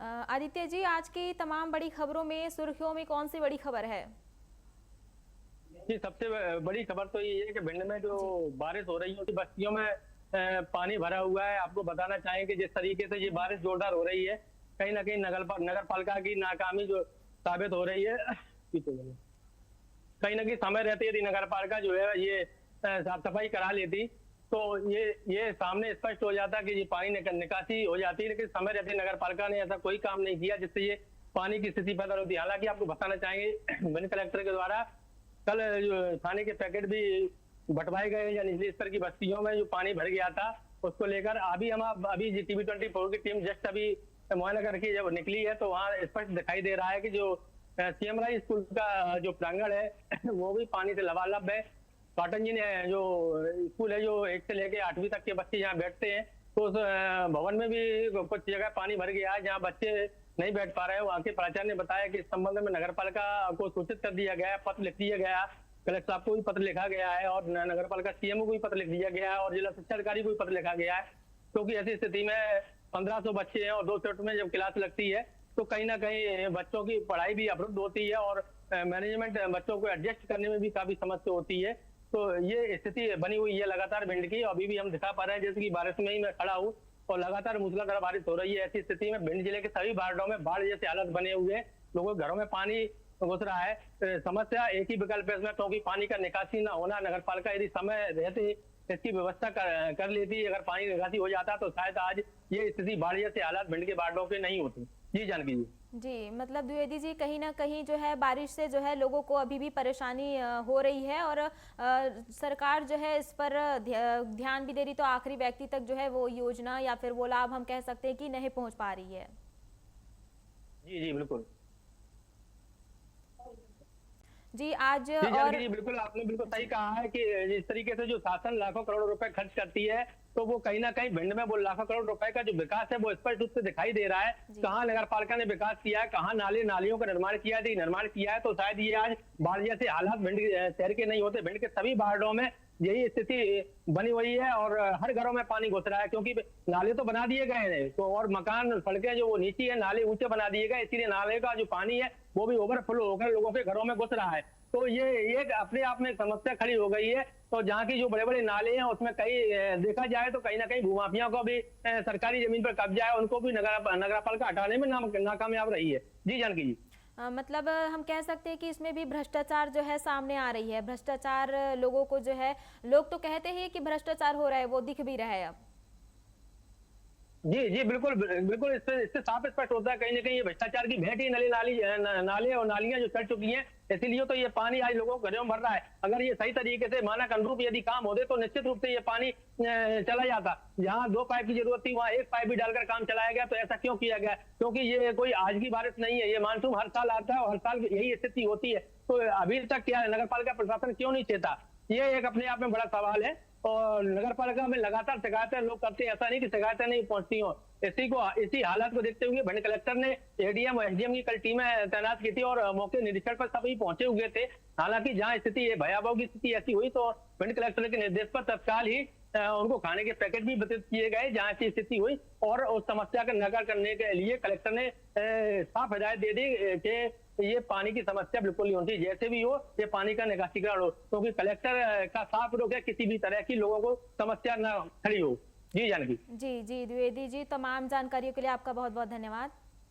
आदित्य जी, आज की तमाम बड़ी खबरों में सुर्खियों में कौन सी बड़ी खबर है? जी, सबसे बड़ी खबर तो ये है कि भिंड में जो जी। बारिश हो रही है उसकी बस्तियों में पानी भरा हुआ है। आपको बताना चाहेंगे जिस तरीके से ये बारिश जोरदार हो रही है, कहीं न कहीं नगर पालिका की नाकामी जो साबित हो रही है। कहीं न कहीं समय रहते यदि नगर पालिका जो है ये साफ सफाई करा लेती, तो ये सामने स्पष्ट हो जाता कि ये पानी निकासी हो जाती, लेकिन समय रहते नगर पालिका ने ऐसा कोई काम नहीं किया जिससे ये पानी की स्थिति पैदा होती। हालांकि आपको बताना चाहेंगे भिंड कलेक्टर के द्वारा कल जो खाने के पैकेट भी बंटवाए गए या निचले स्तर की बस्तियों में जो पानी भर गया था, उसको लेकर अभी जी टीवी 24 की टीम जस्ट अभी मुआयना करके जब निकली है, तो वहाँ स्पष्ट दिखाई दे रहा है कि जो सीएम राय स्कूल का जो प्रांगण है वो भी पानी से लबालब है। कॉटन जी ने जो स्कूल है जो 1 से लेके 8वीं तक के बच्चे यहाँ बैठते हैं, तो उस भवन में भी कुछ जगह पानी भर गया है जहाँ बच्चे नहीं बैठ पा रहे हैं। वहाँ के प्राचार्य ने बताया कि इस संबंध में नगर पालिका को सूचित कर दिया गया है, पत्र लिख दिया गया, कलेक्टर साहब को भी पत्र लिखा गया है और नगर पालिका सीएमओ को भी पत्र लिख दिया गया है और जिला शिक्षा अधिकारी को भी पत्र लिखा गया है, क्योंकि ऐसी स्थिति में 1500 बच्चे हैं और 2 शिफ्ट में जब क्लास लगती है तो कहीं ना कहीं बच्चों की पढ़ाई भी अवरुद्ध होती है और मैनेजमेंट बच्चों को एडजस्ट करने में भी काफी समस्या होती है। तो ये स्थिति बनी हुई है लगातार भिंड की। अभी भी हम दिखा पा रहे हैं जैसे कि बारिश में ही मैं खड़ा हूँ और लगातार मूसलाधार बारिश हो रही है। ऐसी स्थिति में भिंड जिले के सभी वार्डों में बाढ़ जैसे हालत बने हुए हैं, लोगों के घरों में पानी घुस रहा है। समस्या एक ही विकल्प है इसमें, क्योंकि पानी का निकासी ना होना। नगर पालिका यदि समय रहते इसकी व्यवस्था कर लेती, अगर पानी निकासी हो जाता तो शायद आज ये स्थिति बाढ़ जैसे हालात भिंड के वार्डों के नहीं होती। जी जानकी जी। जी, मतलब द्विवेदी जी, कहीं ना कहीं जो है बारिश से जो है लोगों को अभी भी परेशानी हो रही है और सरकार जो है इस पर ध्यान भी दे रही, तो आखिरी व्यक्ति तक जो है वो योजना या फिर वो लाभ हम कह सकते हैं कि नहीं पहुंच पा रही है। जी जी बिल्कुल। जी आज जी जानकी और जी, बिल्कुल आपने बिल्कुल सही कहा है कि जिस तरीके से जो शासन लाखों करोड़ रुपए खर्च करती है, तो वो कहीं ना कहीं भिंड में वो लाखों करोड़ रुपए का जो विकास है वो स्पष्ट रूप से दिखाई दे रहा है। जी। कहाँ नगर पालिका ने विकास किया है, कहाँ नालियों का निर्माण किया है। निर्माण किया है तो शायद ये आज बाढ़ जैसे हालात भिंड शहर के नहीं होते। भिंड के सभी वार्डों में यही स्थिति बनी हुई है और हर घरों में पानी घुस रहा है, क्योंकि नाले तो बना दिए गए हैं तो और मकान सड़कें जो वो नीची है, नाले ऊंचे बना दिए गए, इसीलिए नाले का जो पानी है वो भी ओवरफ्लो होकर लोगों के घरों में घुस रहा है। तो ये अपने आप में एक समस्या खड़ी हो गई है। तो जहाँ की जो बड़े बड़े नाले हैं उसमें कहीं देखा जाए तो कहीं ना कहीं भूमाफिया को भी सरकारी जमीन पर कब्जा है, उनको भी नगर पालिका हटाने में नाकामयाब रही है। जी जानकी जी। मतलब हम कह सकते हैं कि इसमें भी भ्रष्टाचार जो है सामने आ रही है। भ्रष्टाचार लोगों को जो है, लोग तो कहते हैं कि भ्रष्टाचार हो रहा है, वो दिख भी रहा है अब। जी जी बिल्कुल बिल्कुल, इससे साफ स्पष्ट होता है कहीं ना कहीं ये भ्रष्टाचार की भेंट ही नाले और नालियां जो चढ़ चुकी हैं, इसीलिए तो ये पानी आज लोगों को घरों में भर रहा है। अगर ये सही तरीके से मानक अनुरूप यदि काम होते तो निश्चित रूप से ये पानी चला जाता। जहां 2 पाइप की जरूरत थी वहां 1 पाइप भी डालकर काम चलाया गया। तो ऐसा क्यों किया गया? क्योंकि ये कोई आज की बारिश नहीं है, ये मानसून हर साल आता है और हर साल यही स्थिति होती है। तो अभी तक क्या नगर पालिका प्रशासन क्यों नहीं चेता? ये एक अपने आप में बड़ा सवाल है। और नगर पालिका में लगातार शिकायतें लोग करते हैं, ऐसा नहीं कि शिकायतें नहीं पहुंचती हो। इसी हालात को देखते हुए भिंड कलेक्टर ने एडीएम और एसडीएम की कल टीमें तैनात की थी और मौके निरीक्षण पर सभी पहुंचे हुए थे। हालांकि जहां स्थिति भयावह की स्थिति ऐसी हुई तो भिंड कलेक्टर के निर्देश पर तत्काल ही उनको खाने के पैकेट भी वितरित किए गए जहां ऐसी स्थिति हुई और उस समस्या का निराकरण करने के लिए कलेक्टर ने साफ हिदायत दे दी कि ये पानी की समस्या बिल्कुल नहीं होती, जैसे भी हो ये पानी का निकासीकरण हो, क्योंकि कलेक्टर का साफ रोक है किसी भी तरह की लोगों को समस्या न खड़ी हो। जी जानकी जी जी द्विवेदी जी, तमाम जानकारियों के लिए आपका बहुत बहुत धन्यवाद।